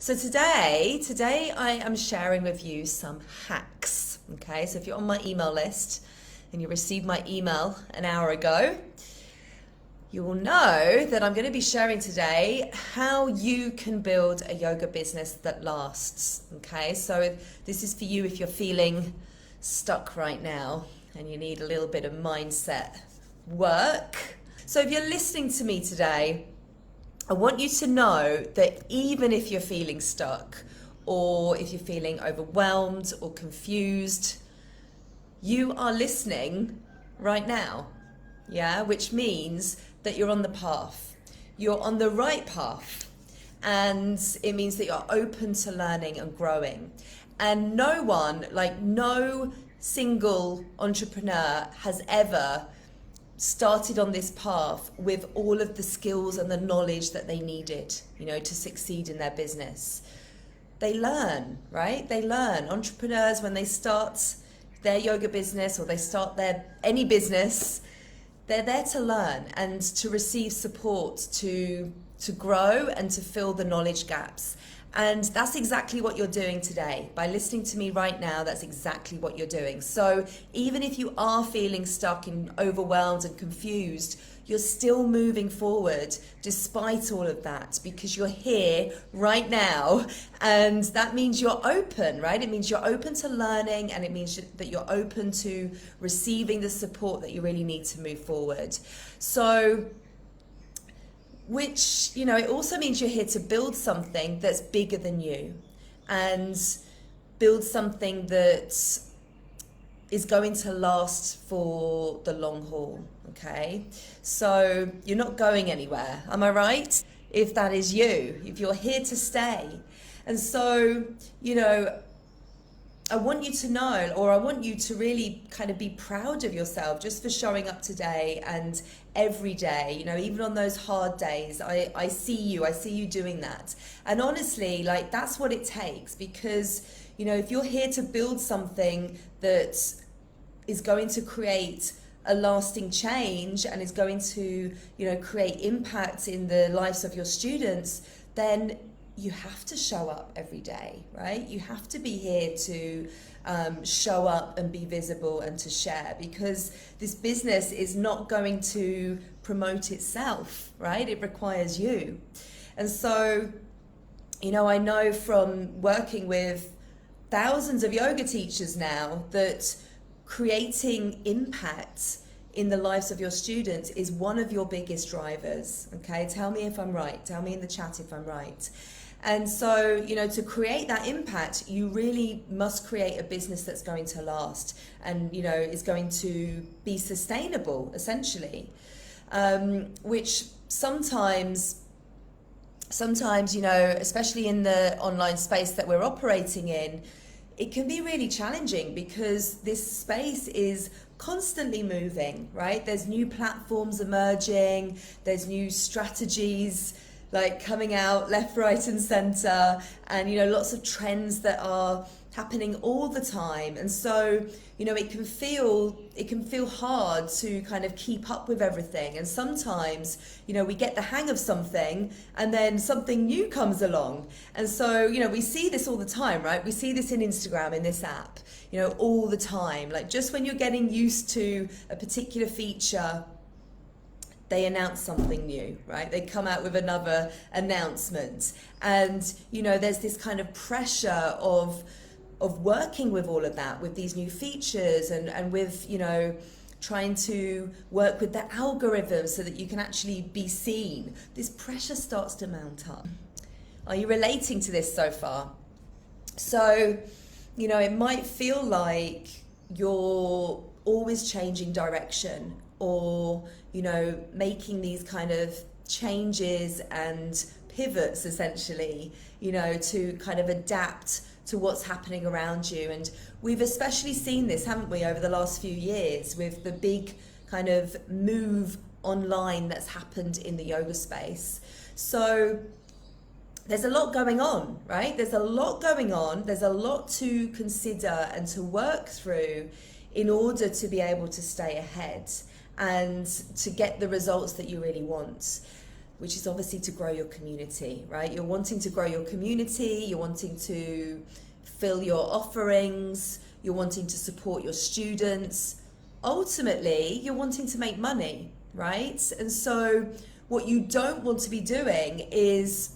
So today I am sharing with you some hacks. Okay, so if you're on my email list and you received my email an hour ago, you will know that I'm going to be sharing today how you can build a yoga business that lasts. Okay, so this is for you if you're feeling stuck right now and you need a little bit of mindset work. So if you're listening to me today, I want you to know that even if you're feeling stuck or if you're feeling overwhelmed or confused, you are listening right now, yeah? Which means that you're on the path. You're on the right path. And it means that you're open to learning and growing. And no single entrepreneur has ever started on this path with all of the skills and the knowledge that they needed, to succeed in their business. They learn, right? They learn. Entrepreneurs, when they start their yoga business or they start any business, they're there to learn and to receive support to grow and to fill the knowledge gaps. And that's exactly what you're doing today. By listening to me right now, that's exactly what you're doing. So even if you are feeling stuck and overwhelmed and confused, you're still moving forward despite all of that, because you're here right now. And that means you're open, right? It means you're open to learning, and it means that you're open to receiving the support that you really need to move forward. So which, it also means you're here to build something that's bigger than you and build something that is going to last for the long haul, okay? So you're not going anywhere, am I right? If that is you, if you're here to stay. And so, I want you to know, or I want you to really kind of be proud of yourself just for showing up today and every day, even on those hard days. I see you doing that. And honestly, that's what it takes, because, if you're here to build something that is going to create a lasting change and is going to, create impact in the lives of your students, then you have to show up every day, right? You have to be here to show up and be visible and to share, because this business is not going to promote itself, right? It requires you. And so, I know from working with thousands of yoga teachers now that creating impact in the lives of your students is one of your biggest drivers, okay? Tell me if I'm right. Tell me in the chat if I'm right. And so, to create that impact, you really must create a business that's going to last and, is going to be sustainable, essentially, which sometimes, especially in the online space that we're operating in, it can be really challenging because this space is constantly moving, right? There's new platforms emerging, there's new strategies coming out left, right and center, and lots of trends that are happening all the time. And so it can feel hard to kind of keep up with everything. And sometimes we get the hang of something and then something new comes along. And so we see this all the time, right? We see this in Instagram, in this app, all the time. Just when you're getting used to a particular feature, they announce something new, right? They come out with another announcement. And, there's this kind of pressure of working with all of that, with these new features and with, trying to work with the algorithms so that you can actually be seen. This pressure starts to mount up. Are you relating to this so far? So, it might feel like you're always changing direction, or making these kind of changes and pivots, essentially, to kind of adapt to what's happening around you. And we've especially seen this, haven't we, over the last few years with the big kind of move online that's happened in the yoga space. So there's a lot going on, right? There's a lot going on. There's a lot to consider and to work through in order to be able to stay ahead and to get the results that you really want. which is obviously to grow your community, right? You're wanting to grow your community, you're wanting to fill your offerings, you're wanting to support your students. Ultimately, you're wanting to make money, right? And so what you don't want to be doing is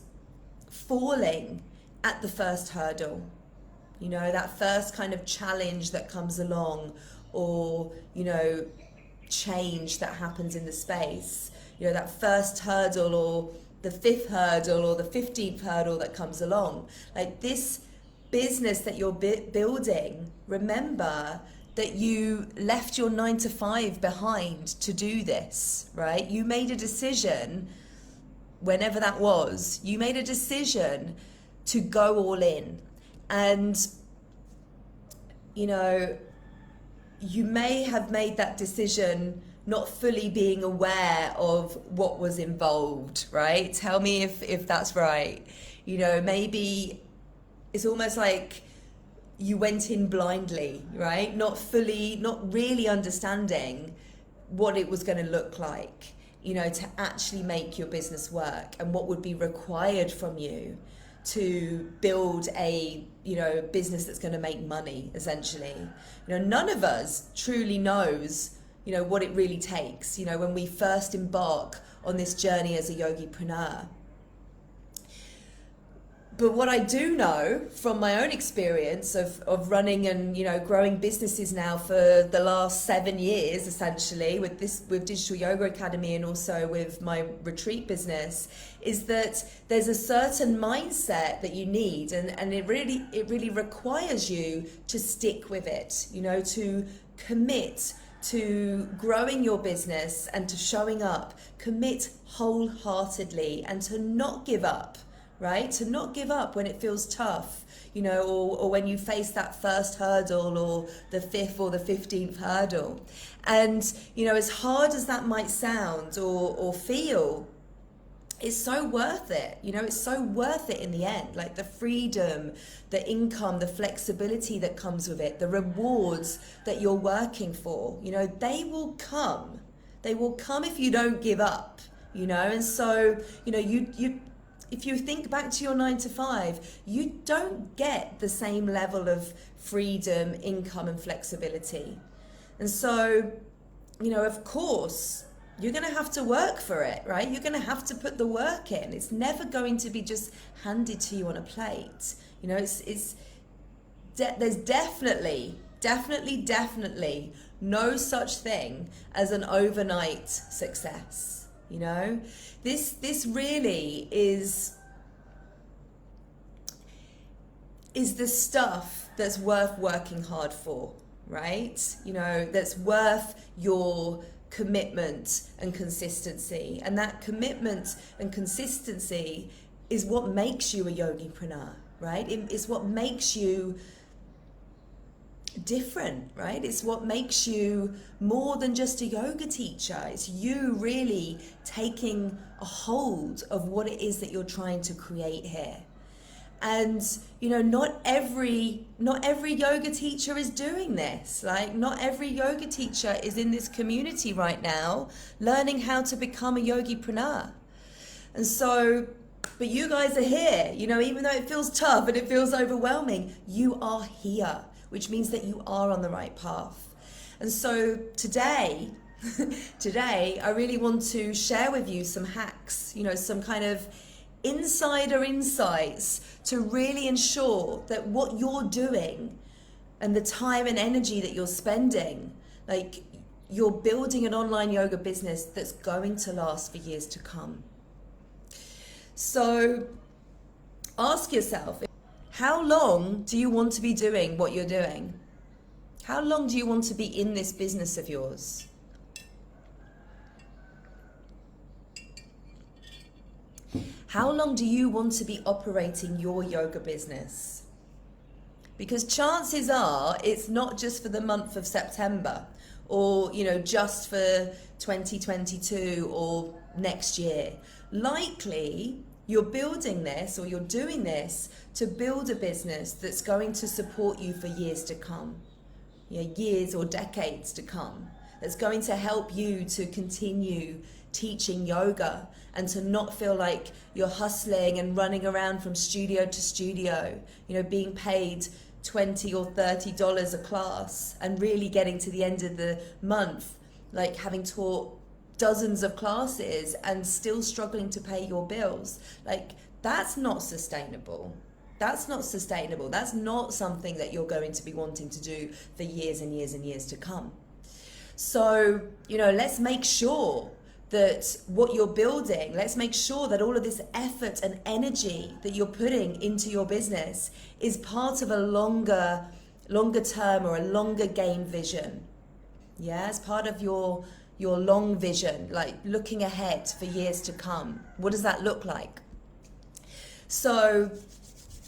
falling at the first hurdle. You know, that first kind of challenge that comes along, or, you know, change that happens in the space. You know, that first hurdle, or the 5th hurdle, or the 15th hurdle that comes along. Like, this business that you're building, remember that you left your 9 to 5 behind to do this, right? You made a decision, whenever that was, you made a decision to go all in. And, you know, you may have made that decision not fully being aware of what was involved, right? Tell me if that's right. You know, maybe it's almost like you went in blindly, right? Not really understanding what it was going to look like, you know, to actually make your business work, and what would be required from you to build a, you know, business that's going to make money, essentially. You know, none of us truly knows, you know, what it really takes, you know, when we first embark on this journey as a yogipreneur. But what I do know from my own experience of running and, you know, growing businesses now for the last 7 years, essentially, with Digital Yoga Academy, and also with my retreat business, is that there's a certain mindset that you need, and it really requires you to stick with it, you know, to commit to growing your business and to showing up, commit wholeheartedly, and to not give up. Right? To not give up when it feels tough, you know, or when you face that first hurdle, or the 5th or the 15th hurdle. And, you know, as hard as that might sound or feel, it's so worth it. You know, it's so worth it in the end. Like, the freedom, the income, the flexibility that comes with it, the rewards that you're working for, you know, they will come. They will come if you don't give up, you know. And so, you know, if you think back to your 9 to 5, you don't get the same level of freedom, income, and flexibility. And so, you know, of course, you're going to have to work for it, right? You're going to have to put the work in. It's never going to be just handed to you on a plate. You know, there's definitely no such thing as an overnight success. You know, this really is the stuff that's worth working hard for, right? You know, that's worth your commitment and consistency. And that commitment and consistency is what makes you a yogipreneur, right? It's what makes you different, right? It's what makes you more than just a yoga teacher. It's you really taking a hold of what it is that you're trying to create here. And, you know, not every yoga teacher is doing this. Like, not every yoga teacher is in this community right now learning how to become a yogipreneur. And so, but you guys are here, you know, even though it feels tough and it feels overwhelming, you are here, which means that you are on the right path. And so today, I really want to share with you some hacks, you know, some kind of insider insights to really ensure that what you're doing and the time and energy that you're spending, like, you're building an online yoga business that's going to last for years to come. So ask yourself, how long do you want to be doing what you're doing? How long do you want to be in this business of yours? How long do you want to be operating your yoga business? Because chances are it's not just for the month of September, or, you know, just for 2022 or next year. Likely, you're building this, or you're doing this to build a business that's going to support you for years to come, you know, years or decades to come. That's going to help you to continue teaching yoga, and to not feel like you're hustling and running around from studio to studio, you know, being paid $20 or $30 a class and really getting to the end of the month, like having taught dozens of classes and still struggling to pay your bills. Like, that's not sustainable. That's not sustainable. That's not something that you're going to be wanting to do for years and years and years to come. So, you know, let's make sure that what you're building, let's make sure that all of this effort and energy that you're putting into your business is part of a longer term or a longer game vision. Yeah, as part of your long vision, like looking ahead for years to come. What does that look like? So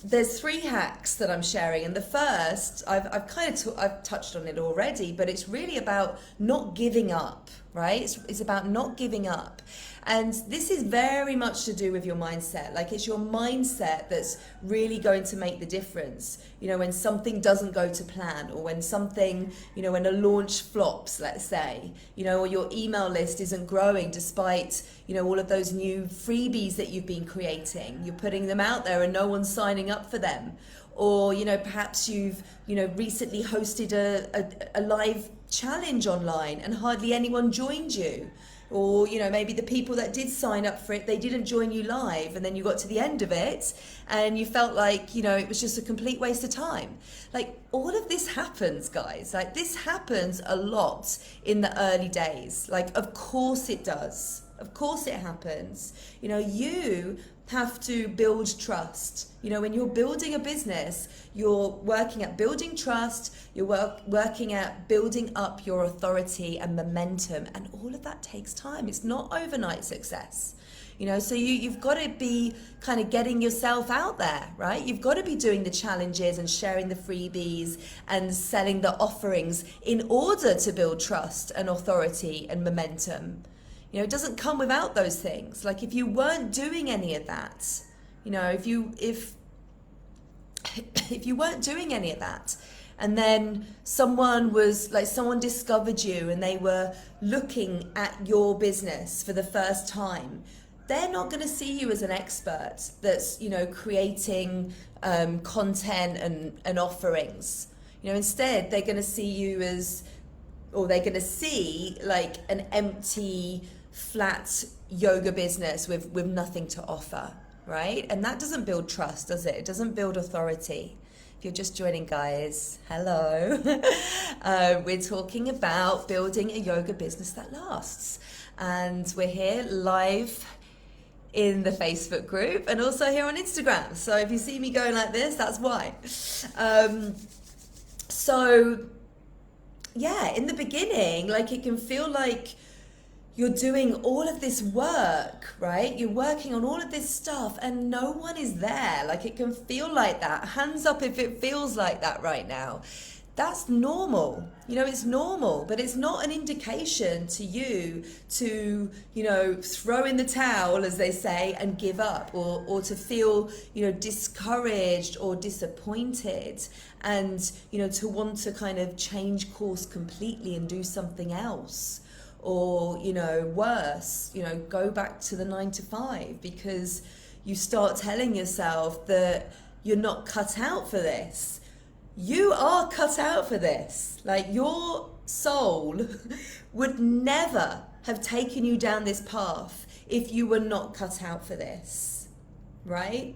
there's 3 hacks that I'm sharing, and the first, I've touched on it already, but it's really about not giving up, right? It's about not giving up. And this is very much to do with your mindset. Like, it's your mindset that's really going to make the difference. You know, when something doesn't go to plan, or when something, you know, when a launch flops, let's say, you know, or your email list isn't growing despite, you know, all of those new freebies that you've been creating. You're putting them out there and no one's signing up for them. Or, you know, perhaps you've, you know, recently hosted a live challenge online and hardly anyone joined you. Or, you know, maybe the people that did sign up for it, they didn't join you live, and then you got to the end of it and you felt like, you know, it was just a complete waste of time. Like, all of this happens, guys. Like, this happens a lot in the early days. Like, of course it does. Of course it happens. You know, you have to build trust. You know, when you're building a business, you're working at building trust, you're working at building up your authority and momentum, and all of that takes time. It's not overnight success. You know, so you've got to be kind of getting yourself out there, right? You've got to be doing the challenges and sharing the freebies and selling the offerings in order to build trust and authority and momentum. You know, it doesn't come without those things. Like, if you weren't doing any of that, you know, if you weren't doing any of that, and then someone discovered you and they were looking at your business for the first time, they're not going to see you as an expert that's, you know, creating content and offerings. You know, instead they're going to see you as, or they're going to see like an empty, flat yoga business with nothing to offer, right? And that doesn't build trust, does it? It doesn't build authority. If you're just joining, guys, hello. We're talking about building a yoga business that lasts. And we're here live in the Facebook group and also here on Instagram. So if you see me going like this, that's why. So yeah, in the beginning, like, it can feel like you're doing all of this work, right? You're working on all of this stuff and no one is there. Like, it can feel like that. Hands up if it feels like that right now. That's normal. You know, it's normal, but it's not an indication to you to, you know, throw in the towel, as they say, and give up, or to feel, you know, discouraged or disappointed, and, you know, to want to kind of change course completely and do something else. Or, you know, worse, you know, go back to the 9 to 5, because you start telling yourself that you're not cut out for this. You are cut out for this. Like, your soul would never have taken you down this path if you were not cut out for this, right?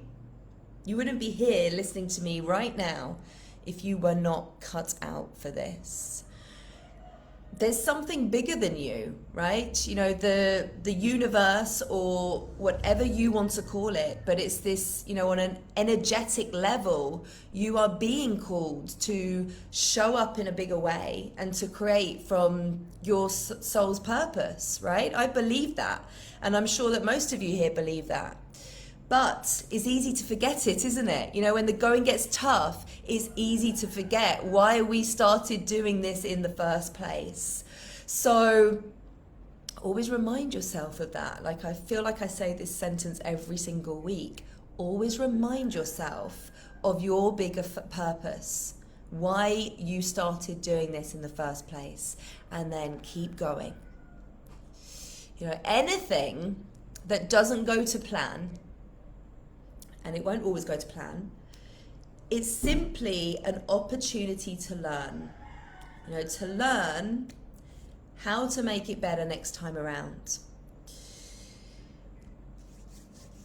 You wouldn't be here listening to me right now if you were not cut out for this. There's something bigger than you, right? You know, the universe, or whatever you want to call it, but it's this, you know, on an energetic level, you are being called to show up in a bigger way and to create from your soul's purpose, right? I believe that, and I'm sure that most of you here believe that. But it's easy to forget it, isn't it? You know, when the going gets tough, it's easy to forget why we started doing this in the first place. So always remind yourself of that. Like, I feel like I say this sentence every single week. Always remind yourself of your bigger purpose, why you started doing this in the first place, and then keep going. anything that doesn't go to plan, and it won't always go to plan, it's simply an opportunity to learn. To learn how to make it better next time around.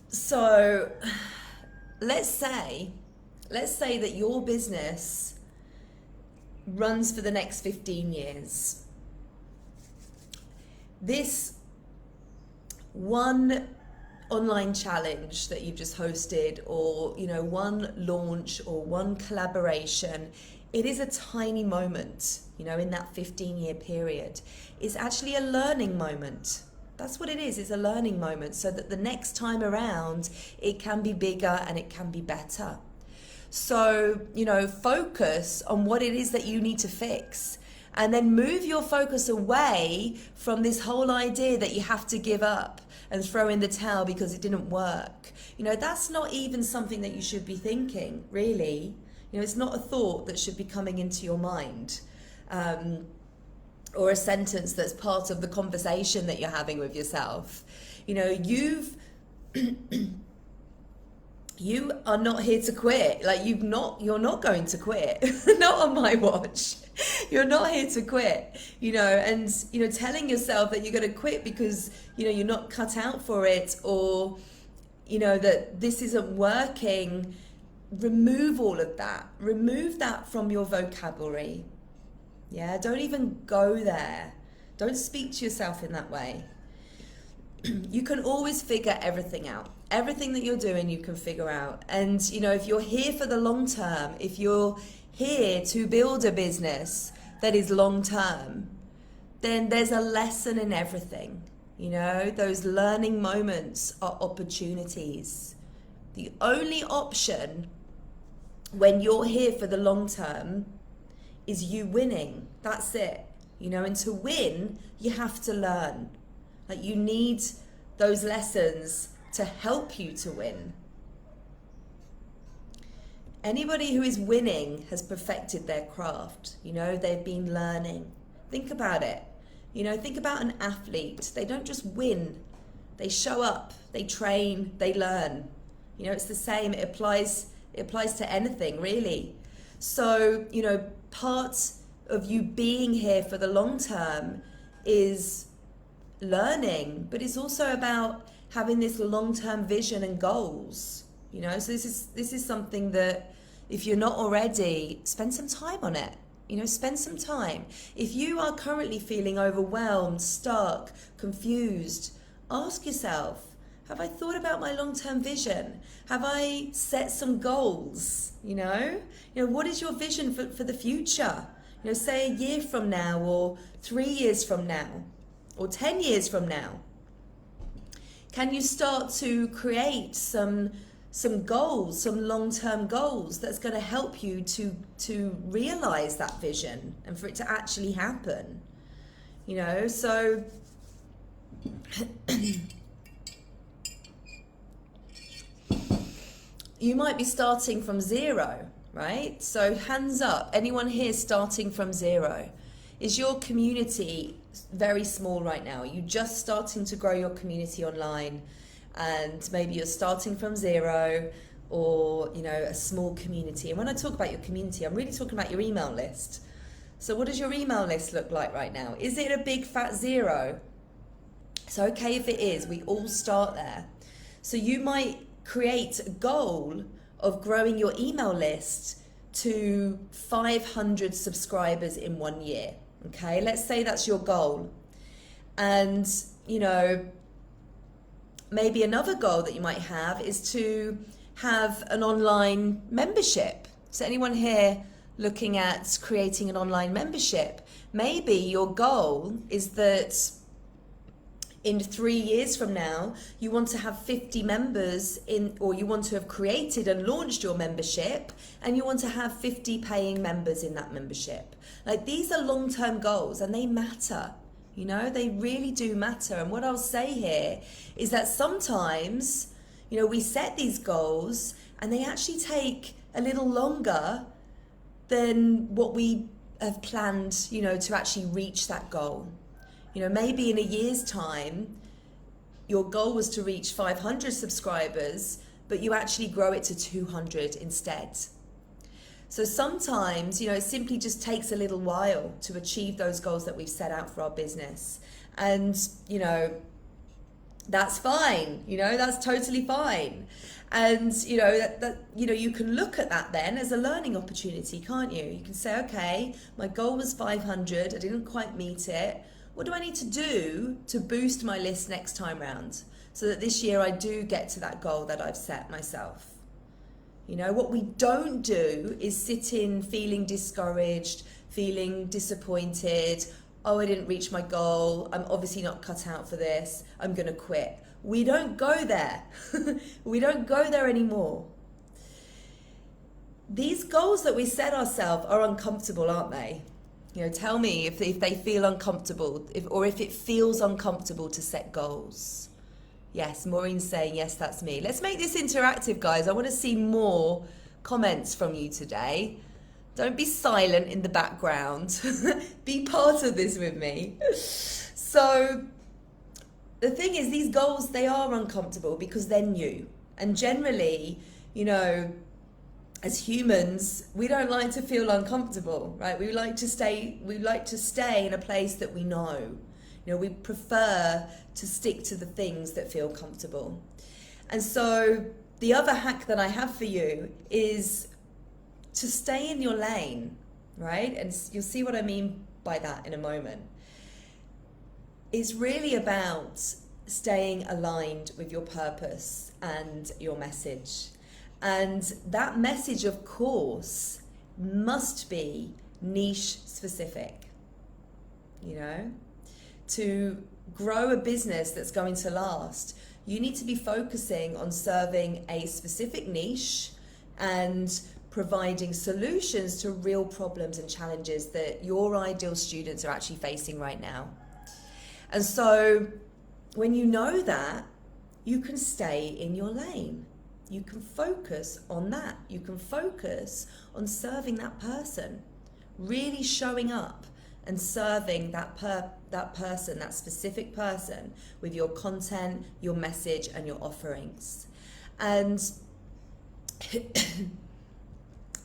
So let's say that your business runs for the next 15 years. This one online challenge that you've just hosted, or one launch or one collaboration, it is a tiny moment, in that 15-year period. It's actually a learning moment. That's what it is. It's a learning moment, so that the next time around it can be bigger and it can be better. So, focus on what it is that you need to fix, and then move your focus away from this whole idea that you have to give up and throw in the towel because it didn't work. That's not even something that you should be thinking, really. It's not a thought that should be coming into your mind, or a sentence that's part of the conversation that you're having with yourself. You are not here to quit. You're not going to quit. Not on my watch. You're not here to quit. And telling yourself that you're going to quit because you're not cut out for it, or that this isn't working. Remove all of that. Remove that from your vocabulary. Yeah, don't even go there. Don't speak to yourself in that way. You can always figure everything out. Everything that you're doing, you can figure out. And, if you're here for the long term, if you're here to build a business that is long term, then there's a lesson in everything. Those learning moments are opportunities. The only option when you're here for the long term is you winning. That's it. And to win, you have to learn. You need those lessons to help you to win. Anybody who is winning has perfected their craft. They've been learning. Think about it. Think about an athlete. They don't just win. They show up, they train, they learn. It's the same. It applies to anything, really. So, part of you being here for the long term is learning, but it's also about having this long-term vision and goals. So this is something that, if you're not already, spend some time on it. Spend some time. If you are currently feeling overwhelmed, stuck, confused, ask yourself, have I thought about my long-term vision? Have I set some goals? What is your vision for the future? Say a year from now, or 3 years from now, or 10 years from now. Can you start to create some goals, some long-term goals that's going to help you to realize that vision and for it to actually happen? So you might be starting from zero, right? So hands up, anyone here starting from zero? Is your community very small right now? Are you just starting to grow your community online, and maybe you're starting from zero, or a small community? And when I talk about your community, I'm really talking about your email list. So what does your email list look like right now? Is it a big fat zero? It's okay if it is. We all start there. So you might create a goal of growing your email list to 500 subscribers in 1 year. Okay, let's say that's your goal. And, maybe another goal that you might have is to have an online membership. So anyone here looking at creating an online membership, maybe your goal is that in 3 years from now, you want to have 50 members or you want to have created and launched your membership, and you want to have 50 paying members in that membership. These are long-term goals, and they matter. They really do matter. And what I'll say here is that sometimes, we set these goals and they actually take a little longer than what we have planned, to actually reach that goal. Maybe in a year's time, your goal was to reach 500 subscribers, but you actually grow it to 200 instead. So sometimes, it simply just takes a little while to achieve those goals that we've set out for our business. And, that's fine, that's totally fine. And, you can look at that then as a learning opportunity, can't you? You can say, okay, my goal was 500, I didn't quite meet it. What do I need to do to boost my list next time round so that this year I do get to that goal that I've set myself? What we don't do is sit in feeling discouraged, feeling disappointed. Oh, I didn't reach my goal. I'm obviously not cut out for this. I'm going to quit. We don't go there. We don't go there anymore. These goals that we set ourselves are uncomfortable, aren't they? Tell me if they feel uncomfortable, or if it feels uncomfortable to set goals. Yes, Maureen's saying, yes, that's me. Let's make this interactive, guys. I want to see more comments from you today. Don't be silent in the background. Be part of this with me. So the thing is, these goals, they are uncomfortable because they're new. And generally, as humans, we don't like to feel uncomfortable, right? We like to stay in a place that we know. We prefer to stick to the things that feel comfortable. And so the other hack that I have for you is to stay in your lane, right? And you'll see what I mean by that in a moment. It's really about staying aligned with your purpose and your message. And that message, of course, must be niche specific, To grow a business that's going to last, you need to be focusing on serving a specific niche and providing solutions to real problems and challenges that your ideal students are actually facing right now. And so when you know that, you can stay in your lane. You can focus on that. You can focus on serving that person, really showing up and serving that person, that specific person, with your content, your message, and your offerings. And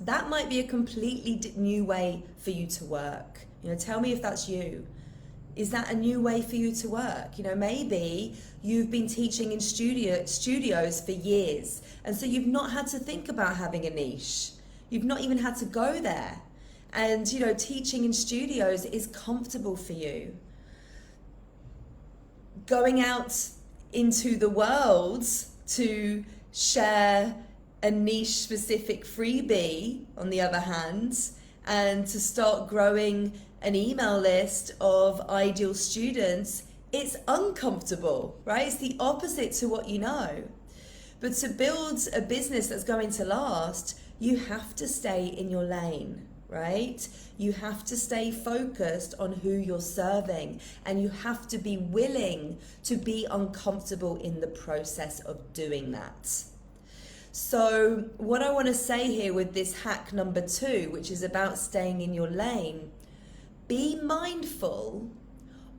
that might be a completely new way for you to work. Tell me if that's you. Is that a new way for you to work? Maybe you've been teaching in studios for years, and so you've not had to think about having a niche. You've not even had to go there. And, teaching in studios is comfortable for you. Going out into the world to share a niche specific freebie, on the other hand, and to start growing an email list of ideal students, it's uncomfortable, right? It's the opposite to what you know. But to build a business that's going to last, you have to stay in your lane, right? You have to stay focused on who you're serving, and you have to be willing to be uncomfortable in the process of doing that. So what I want to say here with this hack number 2, which is about staying in your lane, be mindful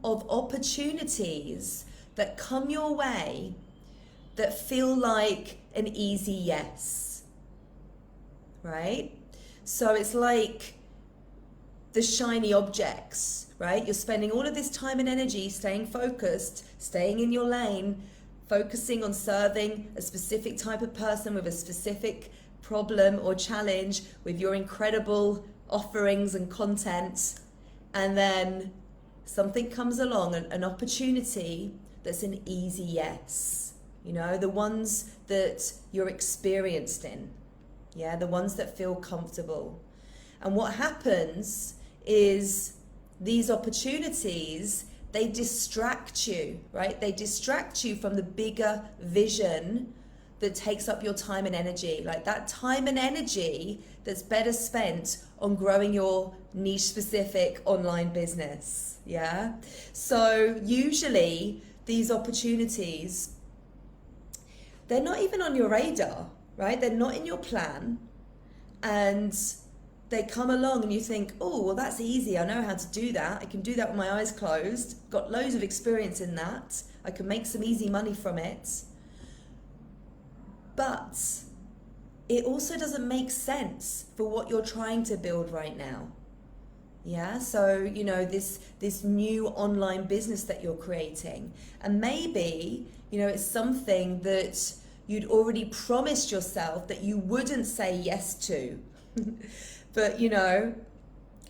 of opportunities that come your way that feel like an easy yes, right? So it's like the shiny objects, right? You're spending all of this time and energy staying focused, staying in your lane, focusing on serving a specific type of person with a specific problem or challenge with your incredible offerings and content. And then something comes along, an opportunity that's an easy yes. The ones that you're experienced in. Yeah, the ones that feel comfortable. And what happens is these opportunities, they distract you, right? They distract you from the bigger vision that takes up your time and energy. Like that time and energy that's better spent on growing your niche specific online business. Yeah. So usually these opportunities, they're not even on your radar, right? They're not in your plan. And they come along and you think, oh, well, that's easy. I know how to do that. I can do that with my eyes closed. Got loads of experience in that. I can make some easy money from it. But it also doesn't make sense for what you're trying to build right now. Yeah, so, you know, this new online business that you're creating, and maybe, you know, it's something that you'd already promised yourself that you wouldn't say yes to. But, you know,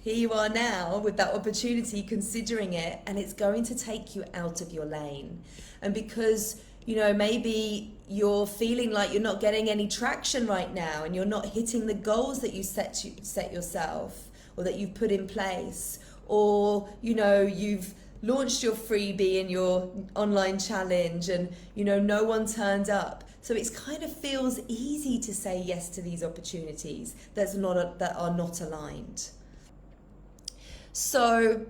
here you are now with that opportunity, considering it, and it's going to take you out of your lane. And because, you know, maybe you're feeling like you're not getting any traction right now, and you're not hitting the goals that you set yourself, or that you've put in place, or, you know, you've launched your freebie and your online challenge and, you know, no one turned up. So it kind of feels easy to say yes to these opportunities that are not aligned. So,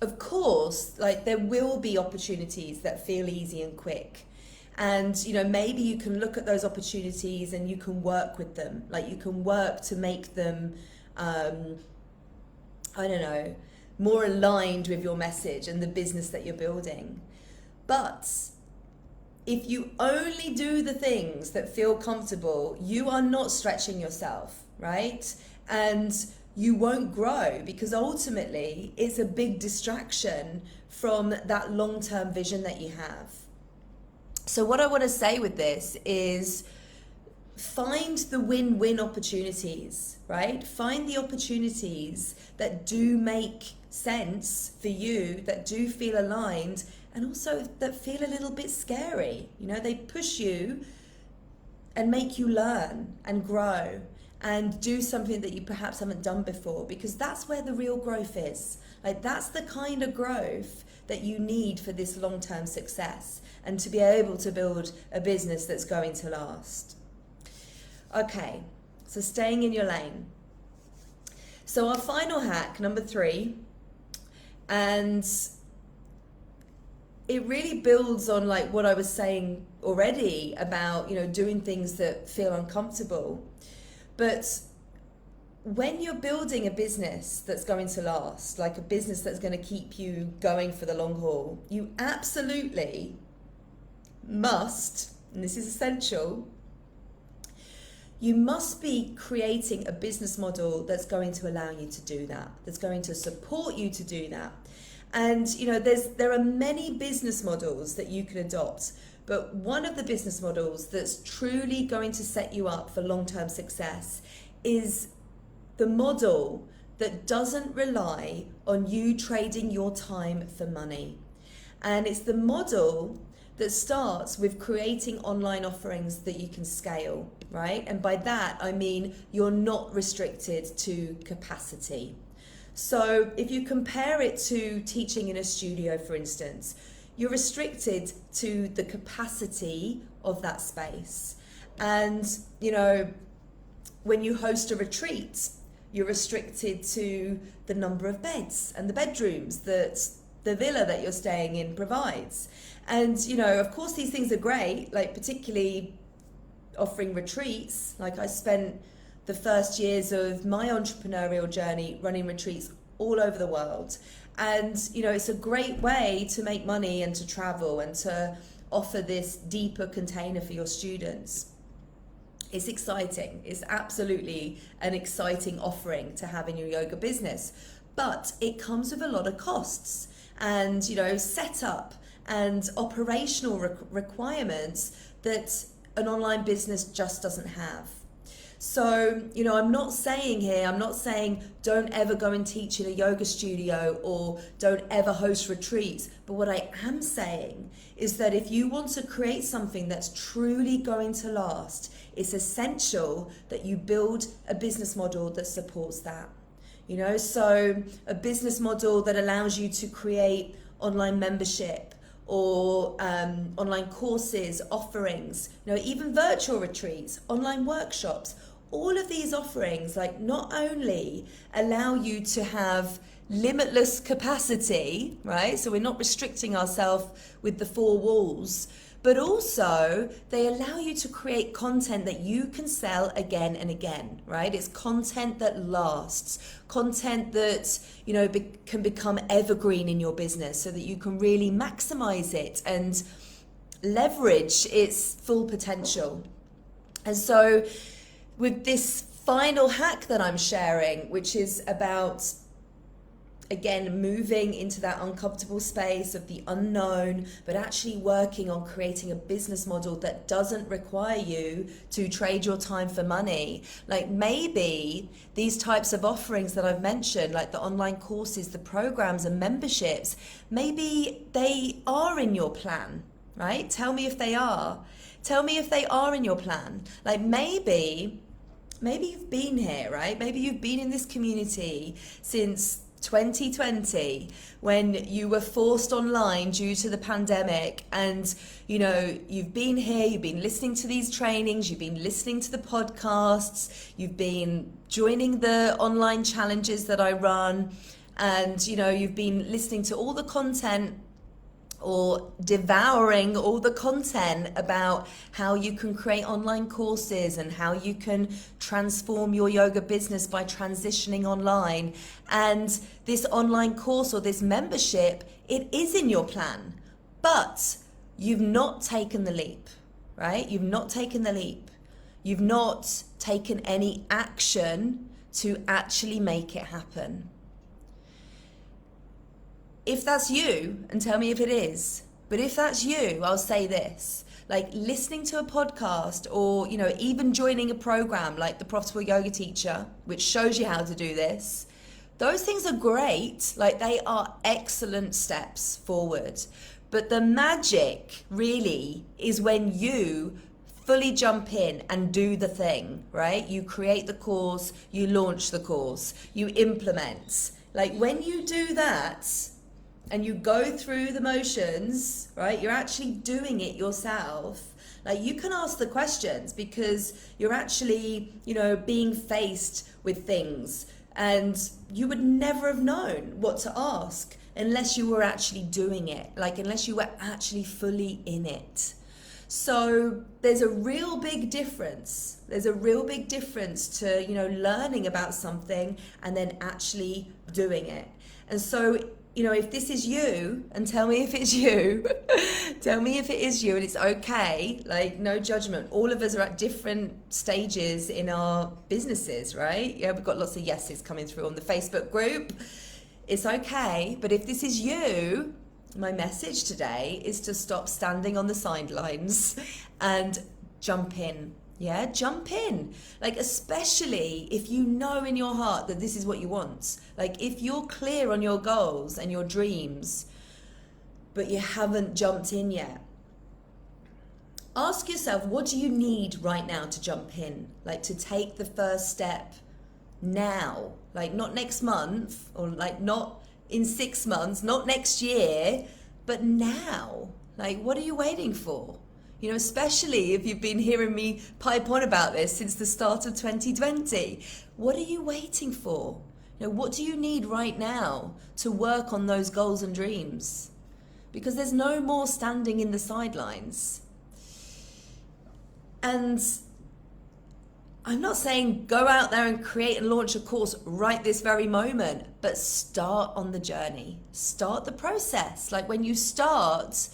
of course, like, there will be opportunities that feel easy and quick. And, you know, maybe you can look at those opportunities and you can work with them. Like, you can work to make them, I don't know, more aligned with your message and the business that you're building. But if you only do the things that feel comfortable, you are not stretching yourself, right? And you won't grow, because ultimately it's a big distraction from that long-term vision that you have. So what I want to say with this is, find the win-win opportunities, right? Find the opportunities that do make sense for you, that do feel aligned, and also that feel a little bit scary. You know, they push you and make you learn and grow and do something that you perhaps haven't done before, because that's where the real growth is. Like, that's the kind of growth that you need for this long-term success and to be able to build a business that's going to last. Okay, so staying in your lane. So our final hack, number 3, and it really builds on like what I was saying already about, you know, doing things that feel uncomfortable. But when you're building a business that's going to last, like a business that's going to keep you going for the long haul, you absolutely must, and this is essential, you must be creating a business model that's going to allow you to do that, that's going to support you to do that. And, you know, there are many business models that you can adopt, but one of the business models that's truly going to set you up for long-term success is the model that doesn't rely on you trading your time for money. And it's the model that starts with creating online offerings that you can scale, right? And by that, I mean you're not restricted to capacity. So if you compare it to teaching in a studio, for instance, you're restricted to the capacity of that space. And, you know, when you host a retreat, you're restricted to the number of beds and the bedrooms that the villa that you're staying in provides. And, you know, of course, these things are great, like particularly offering retreats. Like, I spent the first years of my entrepreneurial journey running retreats all over the world. And, you know, it's a great way to make money and to travel and to offer this deeper container for your students. It's exciting. It's absolutely an exciting offering to have in your yoga business. But it comes with a lot of costs and, you know, setup and operational requirements that an online business just doesn't have. So, you know, I'm not saying don't ever go and teach in a yoga studio or don't ever host retreats. But what I am saying is that if you want to create something that's truly going to last, it's essential that you build a business model that supports that. You know, so a business model that allows you to create online membership or online courses, offerings, you know, even virtual retreats, online workshops. All of these offerings, like, not only allow you to have limitless capacity, right? So we're not restricting ourselves with the 4 walls, but also they allow you to create content that you can sell again and again, right? It's content that lasts, content that, can become evergreen in your business so that you can really maximize it and leverage its full potential. And so with this final hack that I'm sharing, which is about, again, moving into that uncomfortable space of the unknown, but actually working on creating a business model that doesn't require you to trade your time for money. Like maybe these types of offerings that I've mentioned, like the online courses, the programs and memberships, maybe they are in your plan, right? Tell me if they are. Tell me if they are in your plan. Like maybe you've been here, right? Maybe you've been in this community since 2020 when you were forced online due to the pandemic, and you've been here, you've been listening to these trainings, you've been listening to the podcasts, you've been joining the online challenges that I run, and you've been listening to all the content or devouring all the content about how you can create online courses and how you can transform your yoga business by transitioning online. And this online course or this membership, it is in your plan, but you've not taken the leap, right? You've not taken the leap. You've not taken any action to actually make it happen. If that's you, and tell me if it is, but if that's you, I'll say this, like listening to a podcast or, even joining a program like the Profitable Yoga Teacher, which shows you how to do this, those things are great. Like they are excellent steps forward. But the magic really is when you fully jump in and do the thing, right? You create the course, you launch the course, you implement. Like when you do that, and you go through the motions, right? You're actually doing it yourself. Like you can ask the questions because you're actually, being faced with things, and you would never have known what to ask unless you were actually doing it, like unless you were actually fully in it. So there's a real big difference. There's a real big difference to, learning about something and then actually doing it. And so if this is you, and tell me if it's you, tell me if it is you, and it's okay, like no judgment. All of us are at different stages in our businesses, right? Yeah, we've got lots of yeses coming through on the Facebook group. It's okay, but if this is you, my message today is to stop standing on the sidelines and jump in. Yeah, jump in. Like, especially if you know in your heart that this is what you want. Like, if you're clear on your goals and your dreams, but you haven't jumped in yet, ask yourself, what do you need right now to jump in? Like, to take the first step now. Like, not next month, or like not in 6 months, not next year, but now. Like, what are you waiting for? Especially if you've been hearing me pipe on about this since the start of 2020. What are you waiting for? What do you need right now to work on those goals and dreams? Because there's no more standing in the sidelines. And I'm not saying go out there and create and launch a course right this very moment, but start on the journey. Start the process. Like when you start,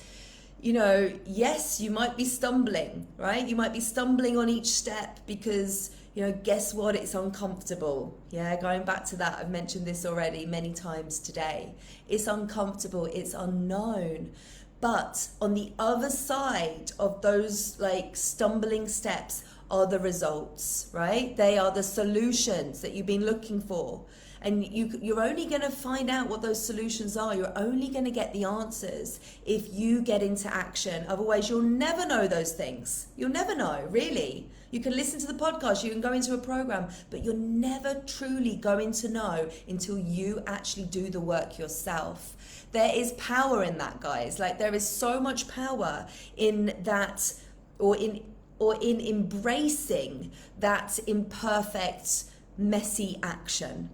yes, you might be stumbling, right? You might be stumbling on each step because, guess what? It's uncomfortable. Yeah, going back to that, I've mentioned this already many times today. It's uncomfortable, it's unknown. But on the other side of those like stumbling steps are the results, right? They are the solutions that you've been looking for. And you're only going to find out what those solutions are. You're only going to get the answers if you get into action. Otherwise, you'll never know those things. You'll never know, really. You can listen to the podcast, you can go into a program, but you're never truly going to know until you actually do the work yourself. There is power in that, guys. Like there is so much power in that, or in embracing that imperfect, messy action.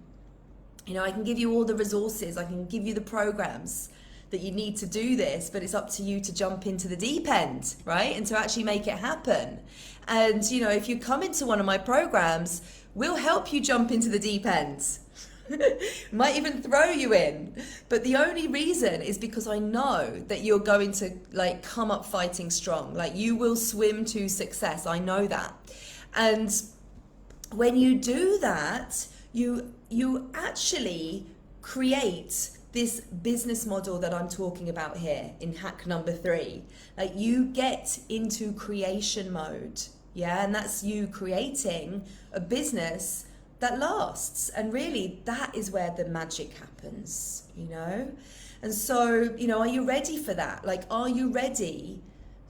I can give you all the resources, I can give you the programs that you need to do this, but it's up to you to jump into the deep end, right? And to actually make it happen. And, you know, if you come into one of my programs, we'll help you jump into the deep end. Might even throw you in. But the only reason is because I know that you're going to like come up fighting strong. Like you will swim to success. I know that. And when you do that, you actually create this business model that I'm talking about here in hack number 3. Like you get into creation mode. Yeah, and that's you creating a business that lasts. And really that is where the magic happens, you know? And so, you know, are you ready for that? Like, are you ready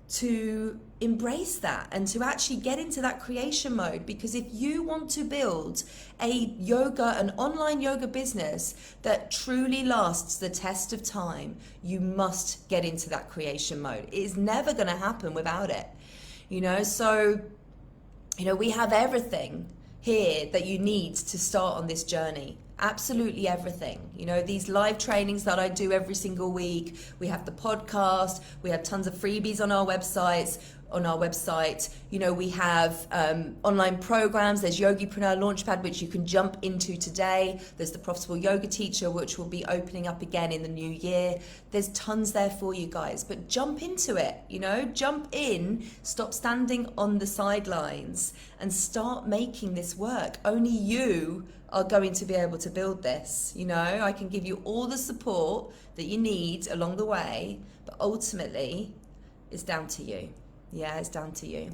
to embrace that and to actually get into that creation mode? Because if you want to build an online yoga business that truly lasts the test of time, you must get into that creation mode. It is never going to happen without it, you know? So, you know, we have everything here that you need to start on this journey. Absolutely everything. You know, these live trainings that I do every single week, we have the podcast, we have tons of freebies on our website. You know, we have online programs. There's Yogipreneur Launchpad, which you can jump into today. There's the Profitable Yoga Teacher, which will be opening up again in the new year. There's tons there for you guys, but jump into it, you know, jump in, stop standing on the sidelines and start making this work. Only you are going to be able to build this. You know, I can give you all the support that you need along the way, but ultimately it's down to you. Yeah, it's down to you.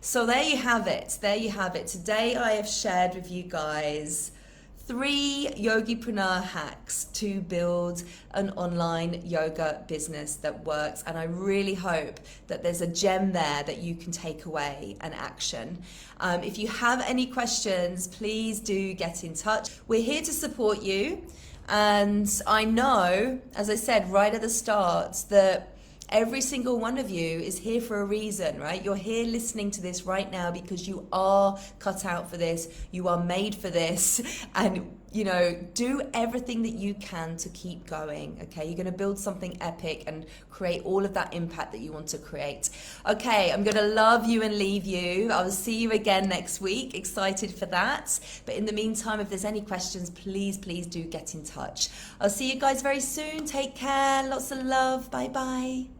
So there you have it. There you have it. Today I have shared with you guys 3 Yogipreneur hacks to build an online yoga business that works. And I really hope that there's a gem there that you can take away and action. If you have any questions, please do get in touch. We're here to support you. And I know, as I said right at the start, that every single one of you is here for a reason, right? You're here listening to this right now because you are cut out for this. You are made for this. And, you know, do everything that you can to keep going, okay? You're going to build something epic and create all of that impact that you want to create. Okay, I'm going to love you and leave you. I will see you again next week. Excited for that. But in the meantime, if there's any questions, please do get in touch. I'll see you guys very soon. Take care. Lots of love. Bye-bye.